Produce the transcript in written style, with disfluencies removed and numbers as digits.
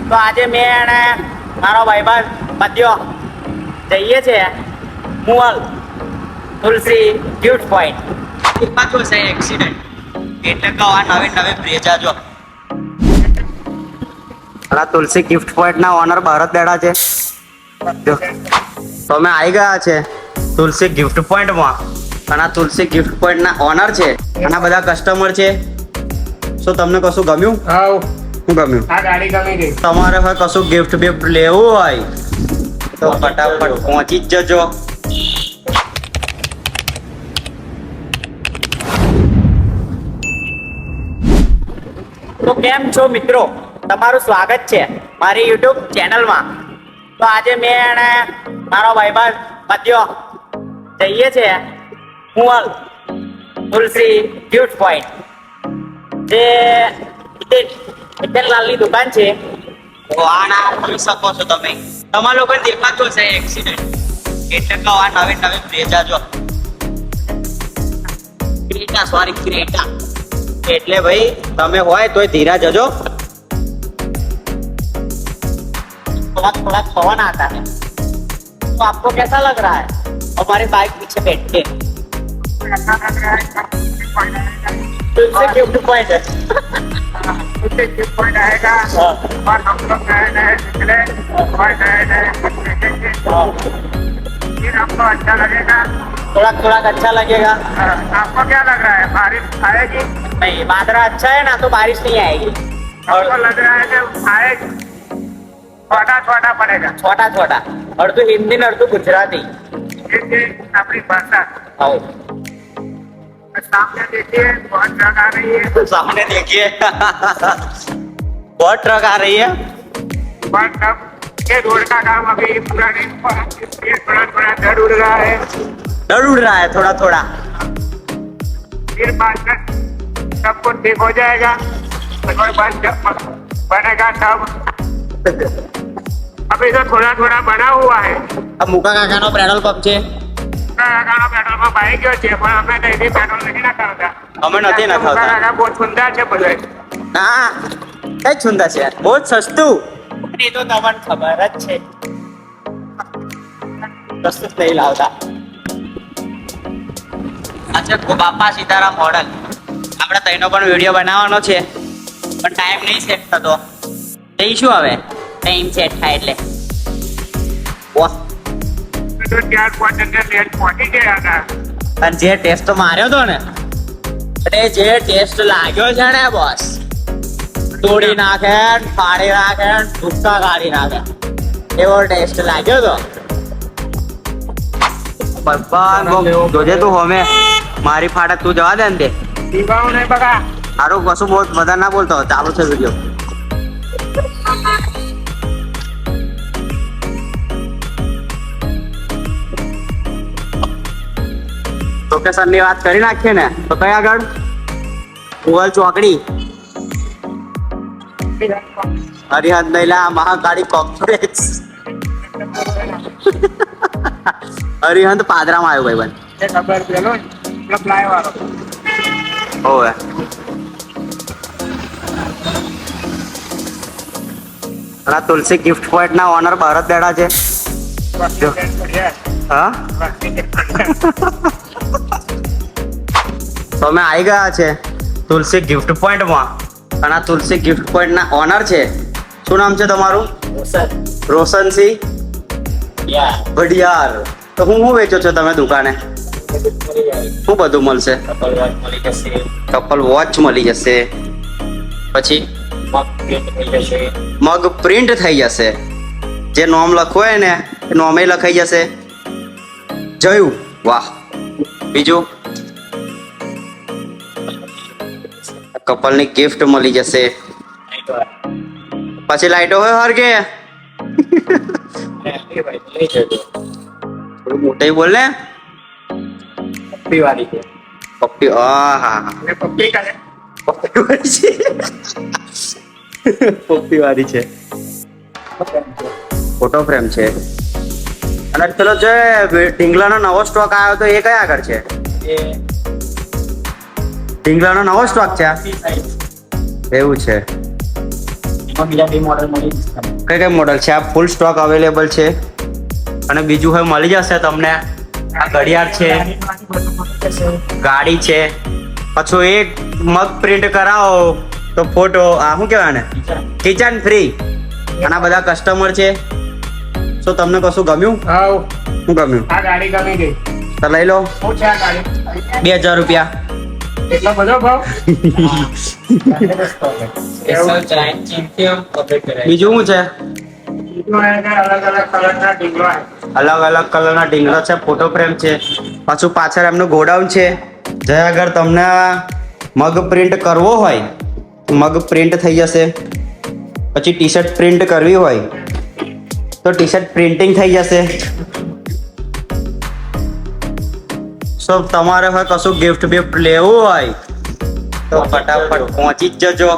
તો આજે મેં અને મારો ભાઈબંધ મધ્યો જઈએ છે મુઅલ તુલસી ગિફ્ટ પોઈન્ટ. પાછો છે એક્સિડન્ટ એટલે કહો આ નવી નવી બ્રેજા જો આ તુલસી ગિફ્ટ પોઈન્ટ ના ઓનર ભારત બેડા છે. જો તો અમે આવી ગયા છે તુલસી ગિફ્ટ પોઈન્ટ માં અને આ તુલસી ગિફ્ટ પોઈન્ટ ના ઓનર છે અને આ બધા કસ્ટમર છે. શું તમને કશું ગમ્યું? હાઉ શું ગમ્યું? આ ગાડી ગમી ગઈ. તમારે હવે કશું ગિફ્ટ બિફ્ટ લેવું હોય તો ફટાફટ પહોંચી જ જજો. તો કેમ છો મિત્રો, તમારું સ્વાગત છે મારી યુટ્યુબ ચેનલમાં. તો આજે મેં અને મારો ભાઈબંધ મધ્યો જઈએ છે મુઅલ તુલસી ગિફ્ટ પોઈન્ટ, જે હિતેનલાલની દુકાન છે. તો આના જોઈ શકો છો તમે, તમારા લોકોને દેખાતો છે એક્સિડન્ટ એટલે કહો આ નવી નવી બ્રેજા જો ક્રેટા, સોરી ક્રેટા. એટલે ભાઈ તમે હોય તોય ધીરા જજો. थोड़ा थोड़ा पवन आता है तो आपको कैसा लग रहा है हमारे बाइक पीछे बैठ के? तुमसे गिफ्ट पॉइंट है. उससे गिफ्ट पॉइंट आएगा और हम लोग नए नए निकले और नए नए देखेंगे, फिर आपको अच्छा लगेगा. थोड़ा थोड़ा अच्छा लगेगा. आपको क्या लग रहा है, बारिश आएगी? नहीं, बादरा अच्छा है ना तो बारिश नहीं आएगी. आपको लग रहा है कि आएगी, छोटा छोटा पड़ेगा. छोटा छोटा અડધું હિન્દી ને અડધું ગુજરાતી. ये अपनी भाषा. आओ सामने देखिए बहुत ट्रक आ रही है. सामने देखिए बहुत ट्रक आ रही है. बहुत ट्रक ये रोड का काम अभी पूरा नहीं हुआ, इसलिए थोड़ा थोड़ा डर उड़ रहा है. डर उड़ रहा है थोड़ा थोड़ा. फिर बाद में सब कुछ ठीक हो जाएगा. और बस जब बनेगा तब. अभी तो थोड़ा थोड़ा बना हुआ है. अब मुका काका નો પેટ્રોલ પંપ છે. પેટ્રોલ પંપ આવી ગયો છે પણ અમે કઈ પેટ્રોલ નથી નખાવતા. અમે નથી નખાવતા. કાકા બહુ સુંદર છે બધું. ના કઈ સુંદર છે, બહુ સસ્તું. એ તો તમને ખબર જ છે, સસ્તું નહીં લાવતા. અચ્છા બાપા સીતારામ મોડલ આપણે તઈનો પણ વિડીયો બનાવવાનો છે પણ ટાઈમ નહીં સેટ થતો. જઈશું હવે ટાઈમ સેટ થાય એટલે. વાહ, તો 4-5 લેટ પહોંચી ગયા હતા. અને જે ટેસ્ટ માર્યો હતો ને, એટલે જે ટેસ્ટ લાગ્યો છે ને બોસ, તોડી નાખે, ફાડી નાખે, ભૂક્કા કાઢી નાખે એવો ટેસ્ટ લાગ્યો તો. ભગવાન જોજે તું હોમે મારી ફાટે તું જવા દે ને તે દીવાઓ નહીં બગા. સારું કશું બહુ બધા ના બોલતો. ચાલુ છે વિડીયો. લોકેશન ની વાત કરી નાખીએ ને તો કઈ આગળ મુઅલ ચોકડી, હરિહંત નૈલા મહાકાળી કોમ્પ્લેક્સ. હરિહંત પાદરામાં આવ્યો ભાઈ બંધ. એ ખબર પેલો ફ્લાય વાળો. હોવે આ તુલસી ગિફ્ટ પોઈન્ટ ના ઓનર ભારત બેડા છે. જો. હા તો અમે આવી ગયા છે તુલસી ગિફ્ટ પોઈન્ટ માં અને આ તુલસી ગિફ્ટ પોઈન્ટ ના ઓનર છે. શું નામ છે તમારું? રોશનસિંહ વડિયાર. તો હું વેચો છો તમે દુકાને? શું બધું મળશે? કપલ વોચ મળી જશે, પછી મગ પ્રિન્ટ થઈ જશે, જે નોમ લખવું હોય ને એ નોમે લખાઈ જશે. જોયું? વાહ. બીજું કપલની ગિફ્ટ મળી જશે. પછી લાઈટો હોય હરગે થોડું મોટું બોલ ને. પપ્પી હા હા પપ્પી કરે. પપ્પી વાળી છે. પપ્પી વાળી છે. ફોટો ફ્રેમ છે. અને પેલો જે ઢીંગલાનો નવો સ્ટોક આવ્યો તો એ કયા આગળ છે? ઢીંગલાનો નવો સ્ટોક છે. એવું છે. બીજા બે મોડલ મળી જશે. કઈ કઈ મોડલ છે? આ ફૂલ સ્ટોક અવેલેબલ છે. અને બીજું હવે મળી જશે તમને. આ ઘડિયાળ છે, ગાડી છે. પાછું એક મગ પ્રિન્ટ કરાવો તો ફોટો આ શું કહેવાય ને, કિચન ફ્રી. અને આ બધા કસ્ટમર છે. શું તમને કશું ગમ્યું? હાઉ શું ગમ્યું? આ ગાડી ગમી ગઈ. તો લઈ લો. શું છે આ ગાડી? 2000 રૂપિયા. એટલો બધો ભાવ? સ્પેશિયલ ચાઇન ચીમથી કમ્પ્લીટ કરાય. બીજું શું છે? બીજું એ કે અલગ અલગ કલરના ઢીંગલા છે. અલગ અલગ કલરના ઢીંગલા છે, ફોટો ફ્રેમ છે. પાછું પાછળ એમનું ગોડાઉન છે. જે અગર તમને મગ પ્રિન્ટ કરવો હોય તો મગ પ્રિન્ટ થઈ જશે. પછી ટી શર્ટ પ્રિન્ટ કરવી હોય તો ટી શર્ટ પ્રિન્ટિંગ થઈ જશે. સો તમારે હવે કશું ગિફ્ટ બિફ્ટ લેવું હોય તો ફટાફટ પહોંચી જ જજો.